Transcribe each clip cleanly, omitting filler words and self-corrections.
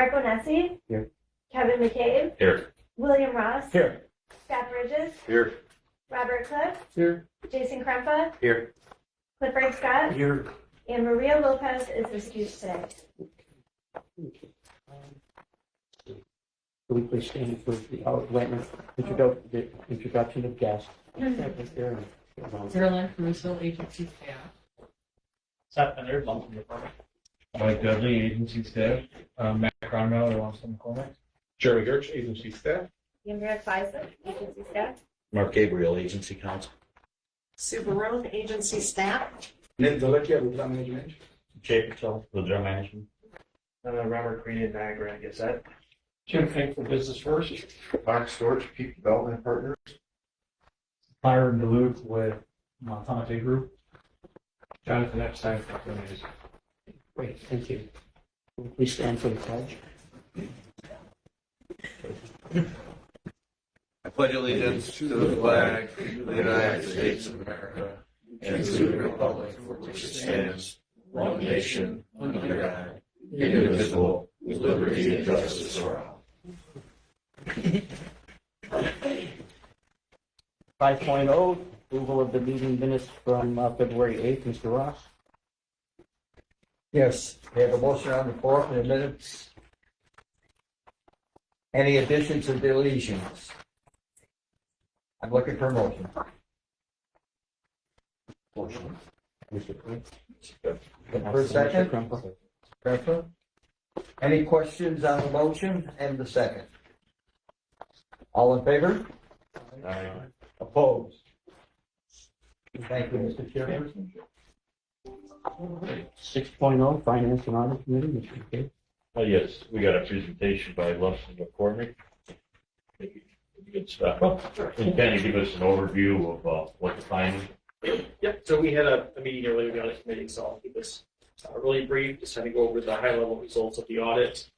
Mark Bonesi. Here. Kevin McCabe. Here. William Ross. Here. Scott Bridges. Here. Robert Cliff. Here. Jason Krempa. Here. Clifford Scott. Here. And Maria Lopez is excused today. Will we please stand for the introduction of guests? Caroline Caruso, agency staff. Seth Bennett, Lumpen Department. Mike Dudley, agency staff. Matt Cronwell, Lawson McCormick. Jeremy Gertz, agency staff. Andrea Fison, agency staff. Mark Gabriel, agency counsel. Sue Barone, agency staff. Nick Delicia, Lieutenant Management. Jay Patel, the Drum Management. Robert Green, Niagara, Gazette. Jim Fink for Business First. Mark Storch, Peak Development Partners. Byron Duluth with Montanante Group. Jonathan Epstein for News. Great, thank you. Will we please stand for the pledge? I pledge allegiance to the flag of the United States of America and to the republic for which it stands, one nation, under God, indivisible, with liberty and justice for all. 5.0, approval of the meeting minutes from February 8th. Mr. Ross? Yes, we have a motion on the floor for the minutes. Any additions or deletions? I'm looking for a motion. Motion. Mr. Quinn? For a second? Krempa? Krempa? Any questions on the motion and the second? All in favor? Aye. Opposed? Thank you, Mr. Chairman. 6.0, Finance and Audit Committee. Mr. McCabe? Yes, we got a presentation by Lawson McCormick. Good stuff. And kind of give us an overview of what the findings. Yep, so we had a meeting earlier with the audit committee, so I'll keep this really brief, just kind of go over the high level results of the audit.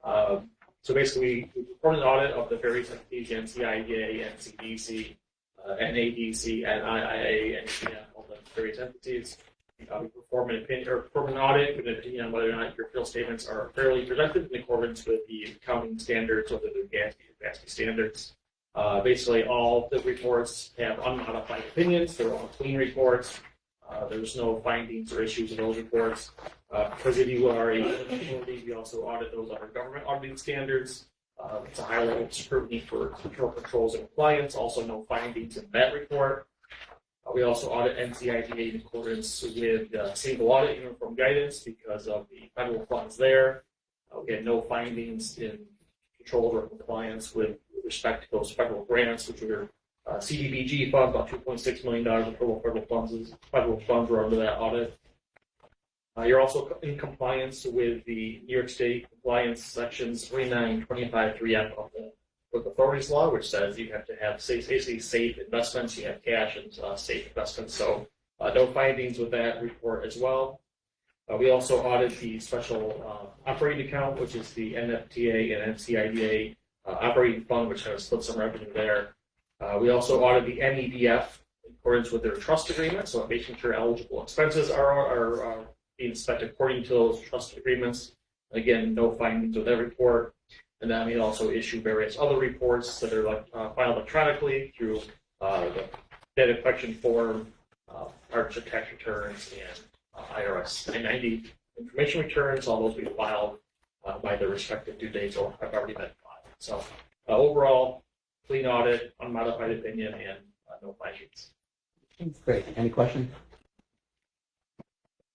So basically, we performed an audit of the various entities, NCIDA, NCDC, NADC, NIIA, and all the various entities. We perform an opinion or perform an audit with an opinion on whether or not your field statements are fairly presented in accordance with the accounting standards, whether they're GASB standards. Basically, all the reports have unmodified opinions. They're all clean reports. There's no findings or issues in those reports. Because if you are a authority, we also audit those under government auditing standards. It's a high level of scrutiny for internal controls and compliance. Also, no findings in that report. We also audit NCIDA in accordance with single audit uniform guidance because of the federal funds there. We had no findings in control or compliance with respect to those federal grants, which were CDBG funds, about $2.6 million of total federal funds were under that audit. You're also in compliance with the New York State compliance sections 39253F of the Local Authorities Law, which says you have to have basically safe investments. You have cash and safe investments. So no findings with that report as well. We also audit the special operating account, which is the NFTA and NCIDA operating fund, which kind of splits some revenue there. We also audit the NEDF in accordance with their trust agreement, so making sure eligible expenses are being spent according to those trust agreements. Again, no findings with that report. And then we also issue various other reports that are filed electronically through the data collection form, hardship tax returns, and IRS 990 information returns. All those will be filed by their respective due dates or have already been filed. So overall, clean audit, unmodified opinion, and no findings. Great. Any questions?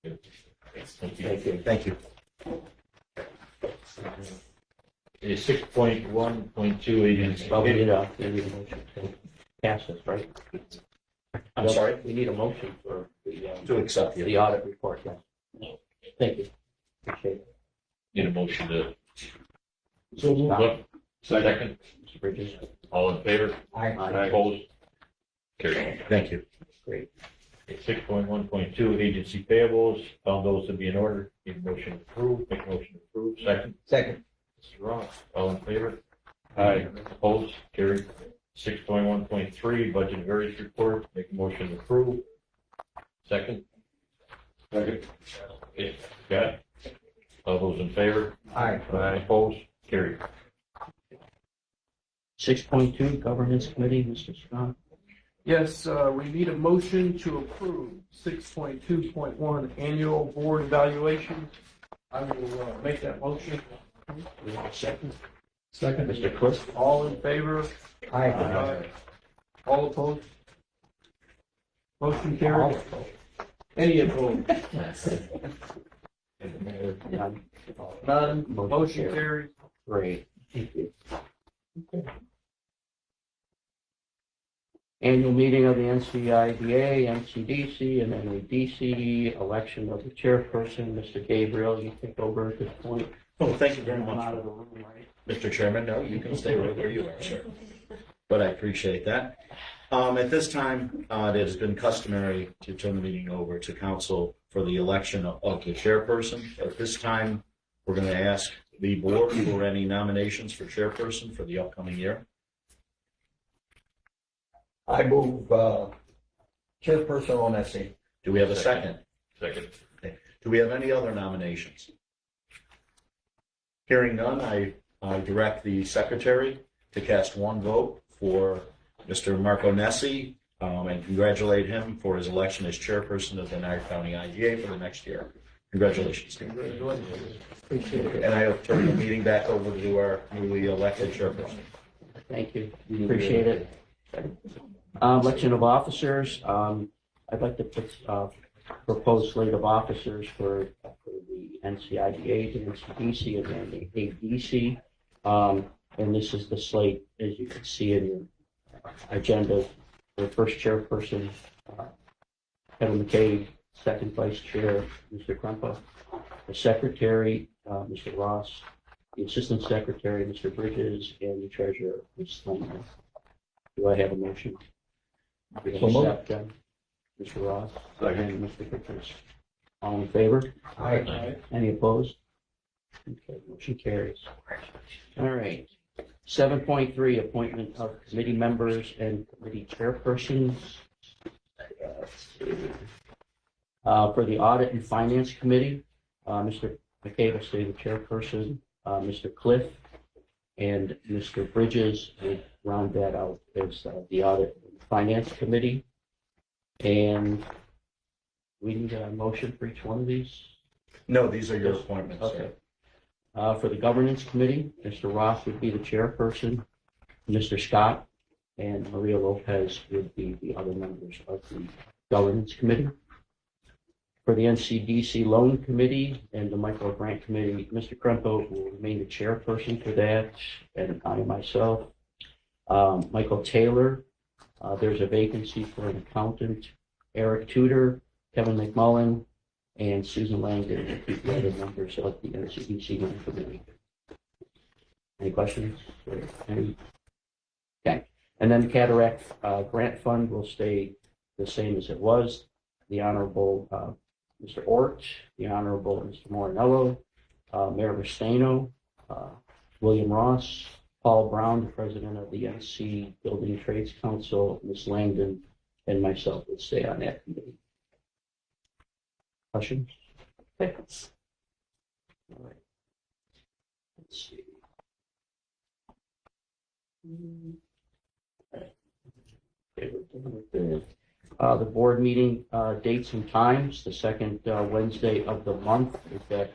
Thank you. Thank you. 6.1.2 agency. Well, we need a motion to pass this, right? I'm sorry? We need a motion for To accept the audit report, yes. Thank you. Appreciate it. Need a motion to. Stop. Second. Mr. Bridges? All in favor? Aye. Opposed? Carried. Thank you. Great. 6.1.2 agency payables. Found those to be in order. Need a motion to approve. Make a motion to approve. Second. Second. Mr. Ross. All in favor? Aye. Opposed? Carried. 6.1.3 budget variance report. Make a motion to approve. Second. Second. Okay. Got it. All those in favor? Aye. Opposed? Carried. 6.2, Governance Committee, Mr. Scott. Yes, we need a motion to approve 6.2.1 annual board evaluation. I will make that motion. We have a second. Second. Mr. Cliff. All in favor? Aye. All opposed? Motion carried. Any opposed? None. None. Motion carried. Great. Thank you. Annual meeting of the NCIDA, NCDC, and NADC, election of the chairperson. Mr. Gabriel, you take over at this point. Oh, thank you very I'm much, out of the room, right? Mr. Chairman. No, you can stay right where you are, sir. But I appreciate that. At this time, it has been customary to turn the meeting over to council for the election of the chairperson. At this time, we're going to ask the board for any nominations for chairperson for the upcoming year. I move, chairperson on SC. Do we have a second? Second. Do we have any other nominations? Hearing none, I direct the secretary to cast one vote for Mr. Marco Nessi and congratulate him for his election as chairperson of the Niagara County IGA for the next year. Congratulations. Appreciate it. And I'll turn the meeting back over to our newly elected chairperson. Thank you. Appreciate it. Election of officers. I'd like to put proposed slate of officers for the NCIDA, the NCDC, and the ADC. And this is the slate, as you can see in your agenda. The first chairperson, Kevin McCabe, second vice chair, Mr. Krempa, the secretary, Mr. Ross, the assistant secretary, Mr. Bridges, and the treasurer, Ms. Langman. Do I have a motion? So moved. Accept, Mr. Ross. Second. And Mr. Bridges. All in favor? Aye. Any opposed? Okay, motion carries. All right. 7.3, appointment of committee members and committee chairpersons. For the Audit and Finance Committee, Mr. McCabe will stay the chairperson, Mr. Cliff and Mr. Bridges would round that out as the Audit and Finance Committee. And we need a motion for each one of these. No, these are your appointments, sir. Okay. For the Governance Committee, Mr. Ross would be the chairperson, Mr. Scott and Maria Lopez would be the other members of the Governance Committee. For the NCDC Loan Committee and the Micro Grant Committee, Mr. Krempo will remain the chairperson for that, and I myself. Michael Taylor, there's a vacancy for an accountant. Eric Tudor, Kevin McMullen, and Susan Langdon will be the other members of the NCDC Loan Committee. Any questions? Okay. And then the Cataract Grant Fund will stay the same as it was. The Honorable Mr. Ort, the Honorable Mr. Morinello, Mayor Restaino, William Ross, Paul Brown, the President of the NC Building Trades Council, Ms. Langdon, and myself will stay on that committee. Questions? Okay. All right. Let's see. Okay, we're done with this. The board meeting dates and times, the second Wednesday of the month. Is that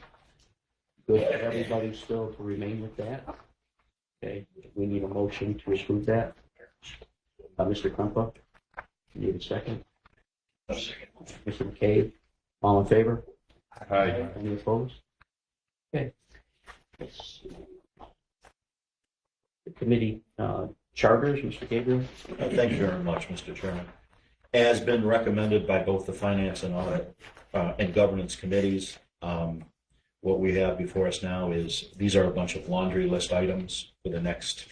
good for everybody still to remain with that? Okay, we need a motion to approve that. Mr. Krempa, need a second? Mr. McCabe, all in favor? Aye. Any opposed? Okay. Let's see. The committee charters, Mr. Gabriel. Thank you very much, Mr. Chairman. As been recommended by both the Finance and Audit and Governance Committees, what we have before us now is, these are a bunch of laundry list items for the next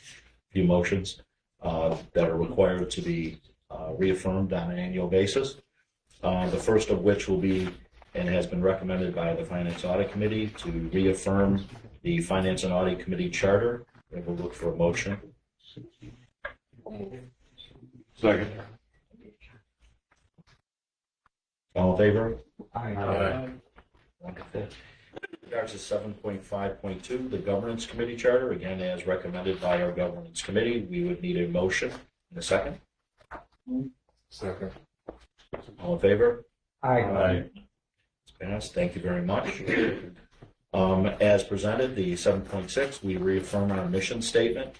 few motions that are required to be reaffirmed on an annual basis. The first of which will be, and has been recommended by the Finance Audit Committee, to reaffirm the Finance and Audit Committee charter. And we'll look for a motion. Second. All in favor? Aye. Wonderful. regards to 7.5.2, the governance committee charter, again, as recommended by our governance committee, we would need a motion in a second. Second. All in favor? Aye. It's passed. Thank you very much. As presented, the 7.6, we reaffirm our mission statement.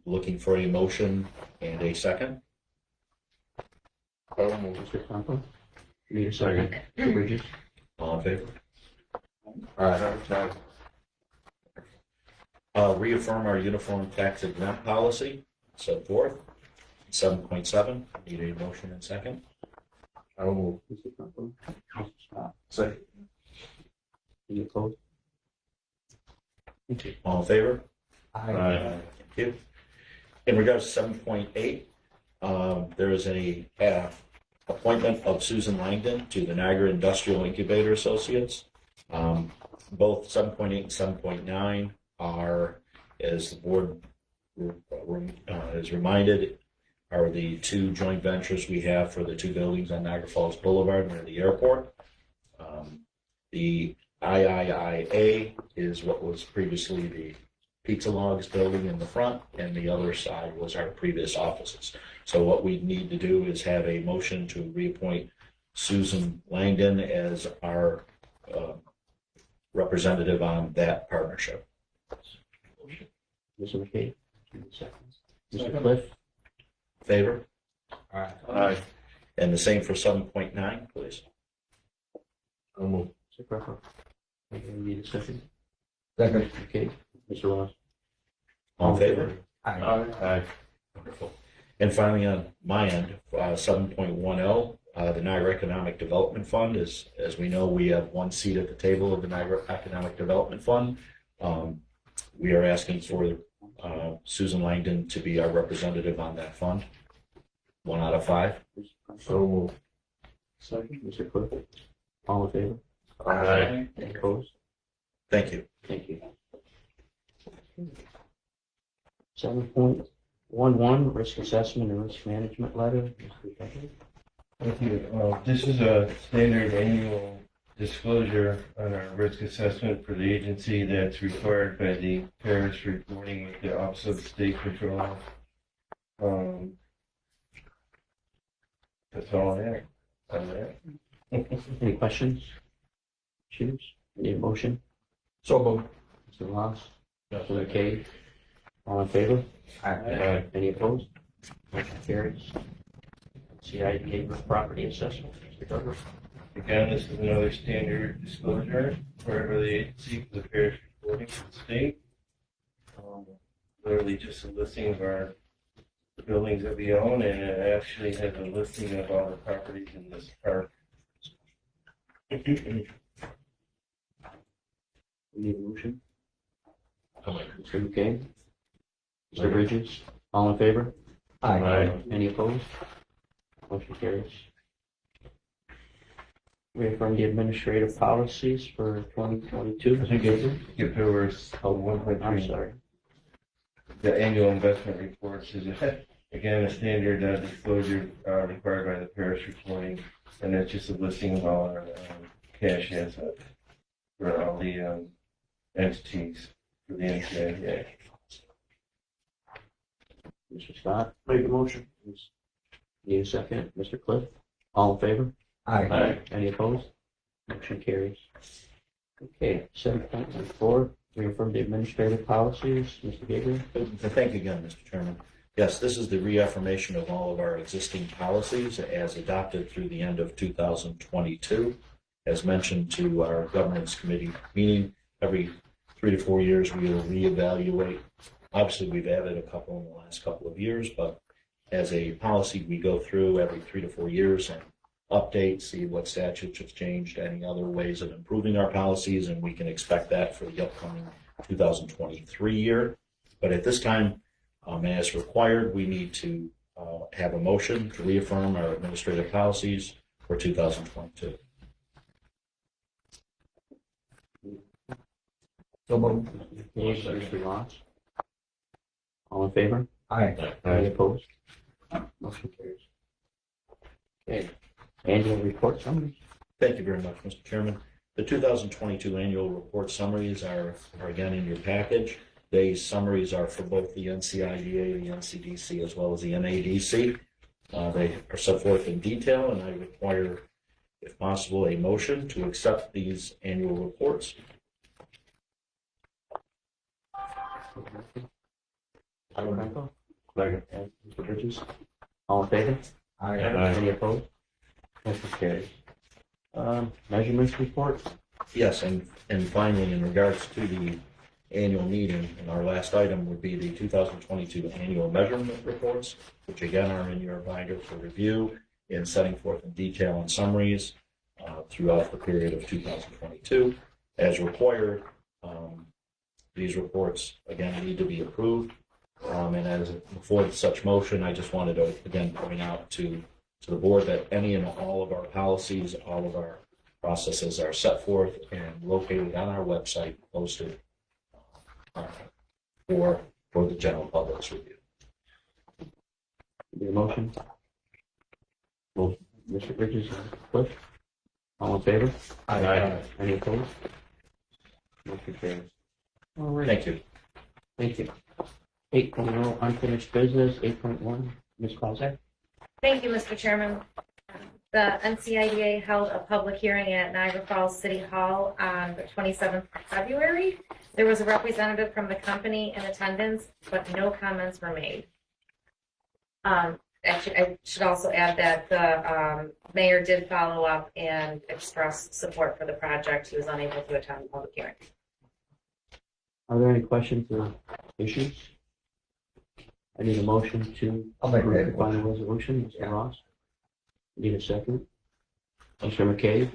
Looking for a motion and a second. Mr. Crumpler? Need a second? Mr. Bridges? All in favor? Aye. Reaffirm our uniform tax exempt policy, set forth. 7.7, need a motion and second. I will move. Mr. Crumpler? Mr. Scott? Second. Any opposed? Thank you. All in favor? Aye. Thank you. In regards to 7.8, there is a appointment of Susan Langdon to the Niagara Industrial Incubator Associates. Both 7.8 and 7.9 are, as the board is reminded, are the two joint ventures we have for the two buildings on Niagara Falls Boulevard near the airport. The IIIA is what was previously the Pizza Logs building in the front, and the other side was our previous offices. So what we need to do is have a motion to reappoint Susan Langdon as our representative on that partnership. Mr. McKay? Need a second? Mr. Cliff? Favor? Aye. And the same for 7.9, please. I'll move. Mr. Crumpler? Need a second? Second. Okay. Mr. Ross? All in favor? Aye. Wonderful. And finally, on my end, 7.10, the Niagara Economic Development Fund is, as we know, we have one seat at the table of the Niagara Economic Development Fund. We are asking for Susan Langdon to be our representative on that fund. 1 out of 5. So move. Second. Mr. Cliff? All in favor? Aye. Any opposed? Thank you. Thank you. 7.11, risk assessment and risk management letter. Mr. Becker? Thank you. This is a standard annual disclosure on our risk assessment for the agency that's required by the Paris reporting with the Office of State Control. That's all I have on that. Any questions? Choose. Any motion? So moved. Mr. Ross? Mr. McKay? All in favor? Aye. Any opposed? Motion carries. NCIDA for property assessment. Mr. Douglas? Again, this is another standard disclosure required by the agency for the Paris reporting to the state. Literally just a listing of our buildings that we own, and it actually has a listing of all the properties in this park. We need a motion. Mr. McKay? Mr. Bridges? All in favor? Aye. Any opposed? Motion carries. Reaffirm the administrative policies for 2022. I think if there was Oh, 1.3. I'm sorry. The annual investment reports is, again, a standard disclosure required by the Paris reporting, and that's just a listing of all our cash assets for all the entities for the NCIDA. Mr. Scott? Make a motion. Need a second. Mr. Cliff? All in favor? Aye. Any opposed? Motion carries. Okay, 7.14, reaffirm the administrative policies. Mr. Gabriel? Thank you again, Mr. Chairman. Yes, this is the reaffirmation of all of our existing policies as adopted through the end of 2022. As mentioned to our governance committee meeting, every 3 to 4 years we will reevaluate. Obviously, we've added a couple in the last couple of years, but as a policy, we go through every 3 to 4 years and update, see what statutes have changed, any other ways of improving our policies, and we can expect that for the upcoming 2023 year. But at this time, as required, we need to have a motion to reaffirm our administrative policies for 2022. So moved. Mr. Ross? All in favor? Aye. Any opposed? Motion carries. Okay, annual report summary. Thank you very much, Mr. Chairman. The 2022 annual report summaries are again in your package. These summaries are for both the NCIDA, the NCDC, as well as the NADC. They are set forth in detail, and I require, if possible, a motion to accept these annual reports. Second. Mr. Bridges? All in favor? Aye. Any opposed? Motion carries. Measurements report? Yes, and finally, in regards to the annual meeting, and our last item would be the 2022 annual measurement reports, which again are in your binder for review and setting forth in detail and summaries throughout the period of 2022. As required, these reports again need to be approved. And as before such motion, I just wanted to again point out to the board that any and all of our policies, all of our processes are set forth and located on our website, posted for the general public's review. Need a motion? Motion. Mr. Bridges, Cliff? All in favor? Aye. Any opposed? Motion carries. All right. Thank you. Thank you. 8.0 unfinished business, 8.1, Ms. Clausen. Thank you, Mr. Chairman. The NCIDA held a public hearing at Niagara Falls City Hall on the 27th of February. There was a representative from the company in attendance, but no comments were made. Actually, I should also add that the mayor did follow up and express support for the project. He was unable to attend the public hearing. Are there any questions or issues? I need a motion to I'll make approve that the final resolution. Mr. Ross? Need a second? Mr. McCabe?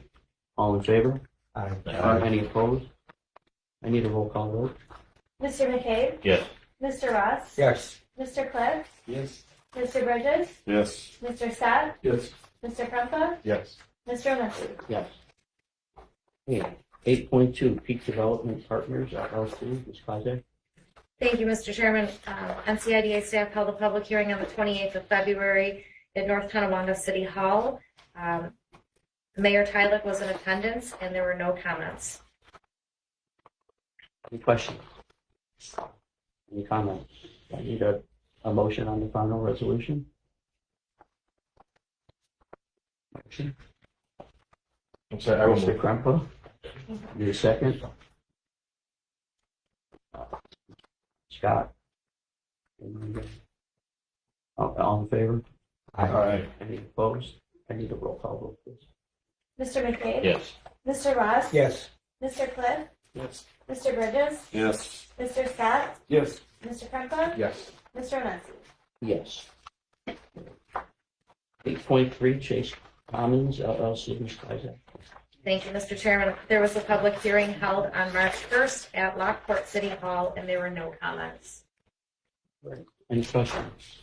All in favor? Aye. Any opposed? I need a roll call vote. Mr. McCabe? Yes. Mr. Ross? Yes. Mr. Cliff? Yes. Mr. Bridges? Yes. Mr. Scott? Yes. Mr. Krempa? Yes. Mr. O'Neill? Yes. Okay. 8.2 Peak Development Partners, LLC, Ms. Clausen. Thank you, Mr. Chairman. NCIDA staff held a public hearing on the 28th of February at North Tonawanda City Hall. Mayor Tyler was in attendance and there were no comments. Any questions? Any comments? I need a motion on the final resolution. Motion. I'm sorry, I will Mr. move. Krempa, need a second? Scott? All in favor? Aye. Any opposed? I need a roll call vote, please. Mr. McCabe? Yes. Mr. Ross? Yes. Mr. Cliff? Yes. Mr. Bridges? Yes. Mr. Scott? Yes. Mr. Krempa? Yes. Mr. O'Neill? Yes. 8.3 Chase Commons, LLC, Ms. Clausen. Thank you, Mr. Chairman. There was a public hearing held on March 1st at Lockport City Hall and there were no comments. Any questions?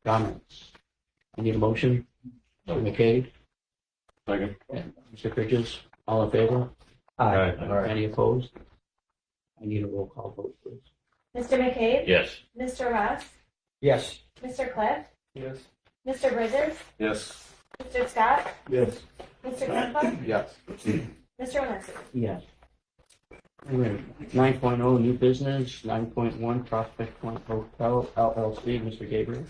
Comments? I need a motion. Mr. McCabe? Second. And Mr. Bridges, all in favor? Aye. Any opposed? I need a roll call vote, please. Mr. McCabe? Yes. Mr. Ross? Yes. Mr. Cliff? Yes. Mr. Bridges? Yes. Mr. Scott? Yes. Mr. Krempa? Yes. Mr. O'Neill? Yes. All right. 9.0 new business, 9.1 Prospect Point Hotel, LLC, Mr. Gabriel.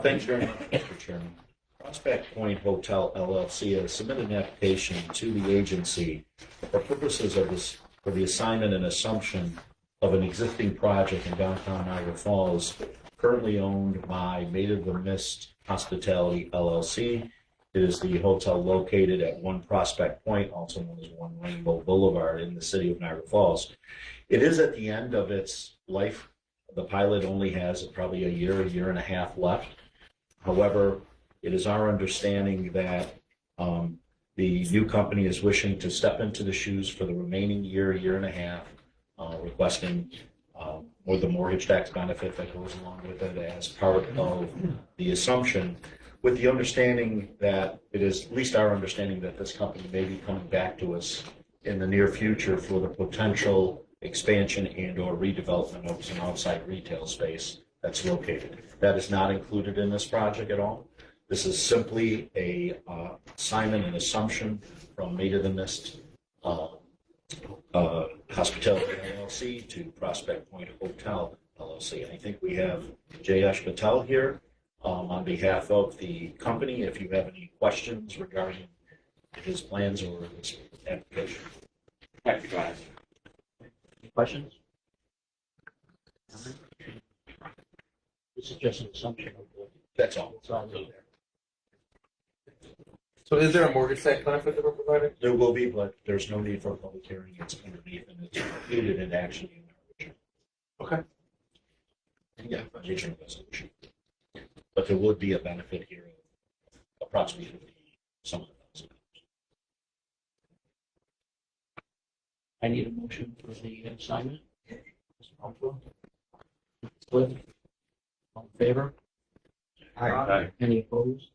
Thanks very much, Mr. Chairman. Prospect Point Hotel LLC has submitted an application to the agency for purposes of this, for the assignment and assumption of an existing project in downtown Niagara Falls, currently owned by Maid of the Mist Hospitality LLC. It is the hotel located at 1 Prospect Point, also known as 1 Rainbow Boulevard in the city of Niagara Falls. It is at the end of its life. The pilot only has probably a year and a half left. However, it is our understanding that the new company is wishing to step into the shoes for the remaining year and a half, requesting or the mortgage tax benefit that goes along with it as part of the assumption, with the understanding that it is at least our understanding that this company may be coming back to us in the near future for the potential expansion and or redevelopment of some outside retail space that's located. That is not included in this project at all. This is simply a assignment and assumption from Maid of the Mist Hospitality LLC to Prospect Point Hotel LLC. And I think we have Jayesh Patel here on behalf of the company. If you have any questions regarding his plans or his application. Any questions? This is just an assumption of the. That's all. It's all there. So is there a mortgage site plan that we're providing? There will be, but there's no need for a public hearing. It's underneath and it's included in actually in our original. Okay. Yeah, original resolution. But there would be a benefit here of approximately 50, some of those. I need a motion for the assignment. Cliff? All in favor? Aye. Any opposed?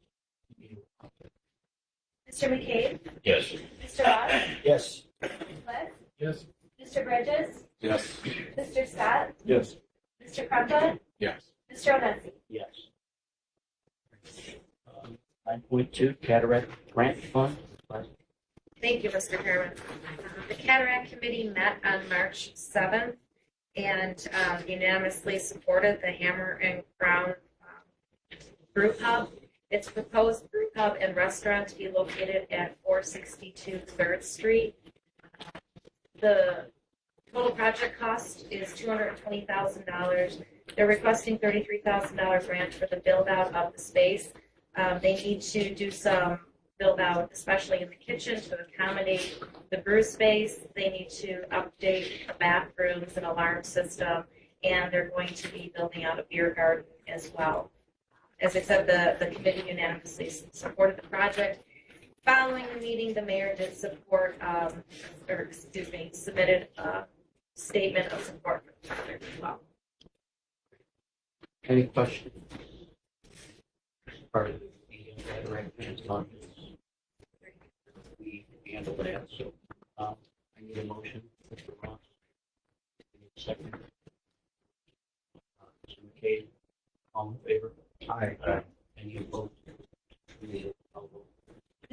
Mr. McCabe? Yes. Mr. Ross? Yes. Cliff? Yes. Mr. Bridges? Yes. Mr. Scott? Yes. Mr. Krupka? Yes. Mr. O'Neill? Yes. 9.2 Cataract Grant Fund. Thank you, Mr. Chairman. The Cataract Committee met on March 7th and unanimously supported the Hammer and Crown Brew Pub. It's proposed brew pub and restaurant to be located at 462 3rd Street. The total project cost is $220,000. They're requesting $33,000 grant for the build out of the space. They need to do some build out, especially in the kitchen, to accommodate the brew space. They need to update the bathrooms and alarm system, and they're going to be building out a beer garden as well. As I said, the committee unanimously supported the project. Following the meeting, the mayor did submitted a statement of support for the project as well. Any questions? Part of the Cataract Grant Fund is we handle that, so I need a motion. Mr. Ross. I need a second. Mr. McCabe, all in favor? Aye. Any opposed?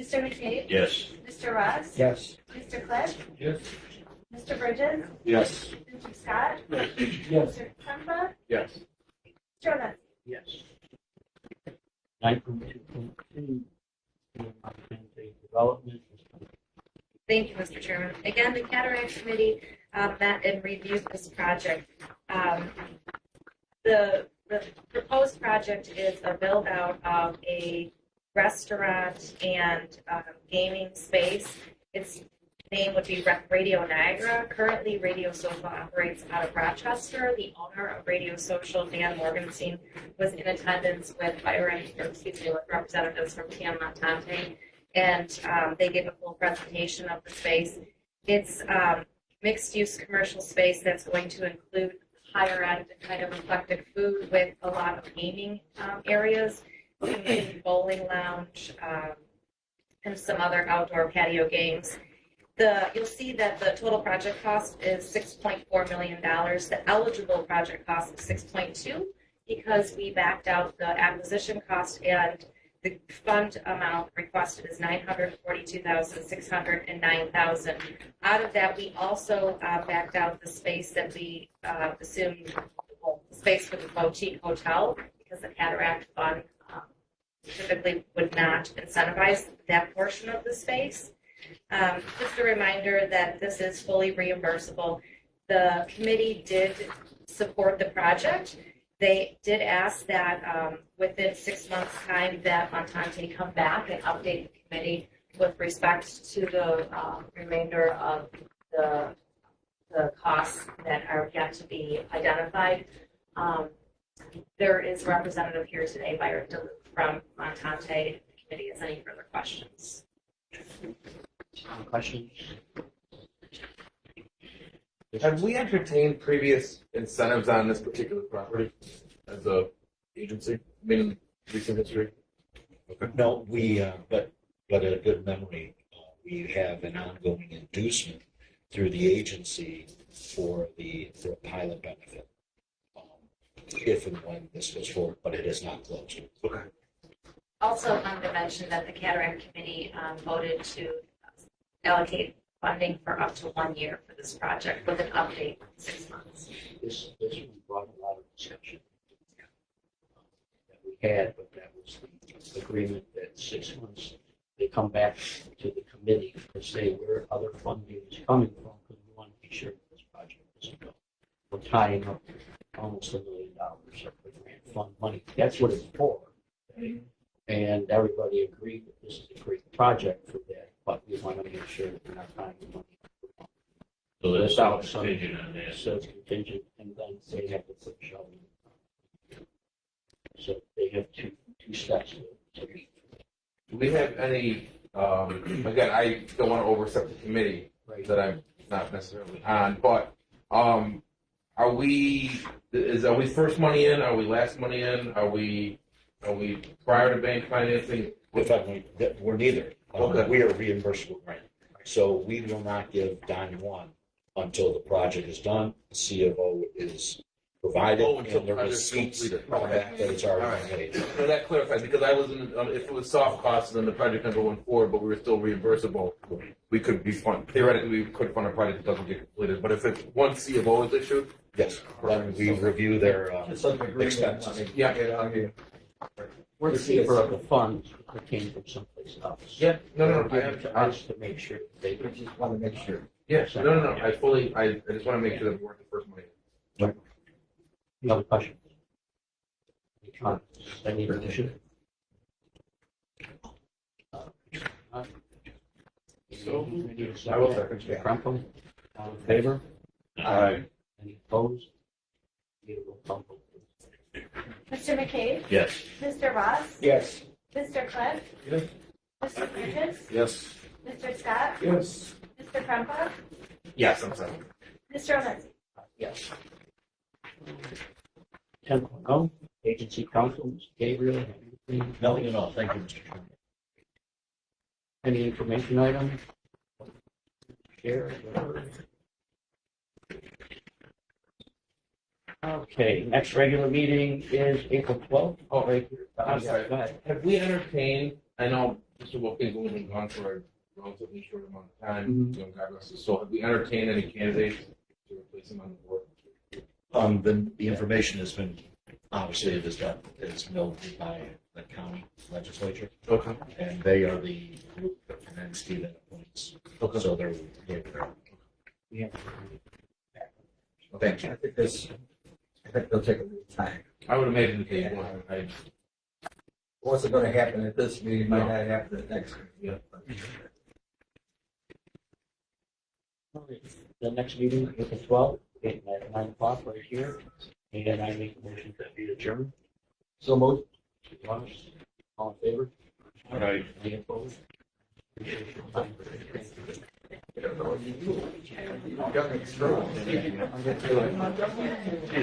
Mr. McCabe? Yes. Mr. Ross? Yes. Mr. Cliff? Yes. Mr. Bridges? Yes. Mr. Scott? Yes. Mr. Krupka? Yes. Mr. O'Neill? Yes. 9.2.2 development. Thank you, Mr. Chairman. Again, the Cataract Committee met and reviewed this project. The proposed project is a build out of a restaurant and gaming space. Its name would be Radio Niagara. Currently, Radio Social operates out of Rochester. The owner of Radio Social, Dan Morgenstein, was in attendance with representatives from TM Montante, and they gave a full presentation of the space. It's mixed-use commercial space that's going to include higher-end kind of eclectic food with a lot of gaming areas, including bowling lounge, and some other outdoor patio games. You'll see that the total project cost is $6.4 million. The eligible project cost is $6.2 because we backed out the acquisition cost, and the fund amount requested is $942,609,000. Out of that, we also backed out the space that we assumed, the space for the boutique hotel, because the Cataract Fund typically would not incentivize that portion of the space. Just a reminder that this is fully reimbursable. The committee did support the project. They did ask that within 6 months' time that Montante come back and update the committee with respect to the remainder of the costs that are yet to be identified. There is a representative here today from Montante. If the committee has any further questions. Any questions? Have we entertained previous incentives on this particular property as a agency? I mean, in recent history? No, but a good memory. We have an ongoing inducement through the agency for a pilot benefit, if and when this goes forward, but it is not closed. Okay. Also, I wanted to mention that the Cataract Committee voted to allocate funding for up to 1 year for this project with an update in 6 months. This one brought a lot of discussion that we had, but that was the agreement that 6 months, they come back to the committee to say where other funding is coming from, because we want to be sure that this project doesn't go. We're tying up almost $1 million of the grant fund money. That's what it's for. And everybody agreed that this is a great project for that, but we want to make sure that we're not tying the money. So that's Without all some- contingent on that. So it's contingent, and then they have to put shovel. So they have two steps to meet. Do we have any, again, I don't want to overstep the committee Right. that I'm not necessarily on, but, are we first money in? Are we last money in? Are we prior to bank financing? In fact, we're neither. Okay. We are reimbursable grant. So we will not give dime one until the project is done, the C of O is provided, Oh, until and the project's receipts completed. come back that it's already Alright. been paid. So that clarifies, because I wasn't, if it was soft costs, then the project never went forward, but we were still reimbursable. We could be theoretically, we could fund a project that doesn't get completed, but if it's one C of O is issued, Yes, then we review their Just like agreement. expenses. Yeah. We're the keeper of the funds that came from someplace else. yeah, no, We're I giving it to have, us to make sure that they. We just want to make sure. yeah, no, I fully, I just want to make sure that we're the first money. Any other questions? Any comments? I need a motion. So, I will second, Mr. Crumpel, all in favor? Aye. Any opposed? Need a roll call vote, please. Mr. McCabe? Yes. Mr. Ross? Yes. Mr. Cliff? Yes. Mr. Burgess? Yes. Mr. Scott? Yes. Mr. Krumpa? Yes, I'm sorry. Mr. O'Lincy? Yes. 10.0, agency council, Mr. Gabriel. anything? Nothing at all, thank you, Mr. Chairman. Any information item? Share? whatever? Okay, next regular meeting is April 12th. Oh, right here. I'm sorry. Go ahead. Have we entertained, I know Mr. Wilkins only been gone for a relatively short amount of time, so God rest his soul. Have we entertained any candidates to replace him on the board? The information has been, obviously, it is done, it's milled by the county legislature, Okay. and they are the group that from NCIDA appoints. So they're. Yeah. Thank you. I think they'll take a little time. I would imagine that they would. I, What's going to happen at this meeting might not happen at the next. Yeah. The next meeting, April 12th, at 9 o'clock right here. And I make a motion to be adjourned. So moved. All in favor? Aye. Any opposed? Appreciate your time. You got me strong.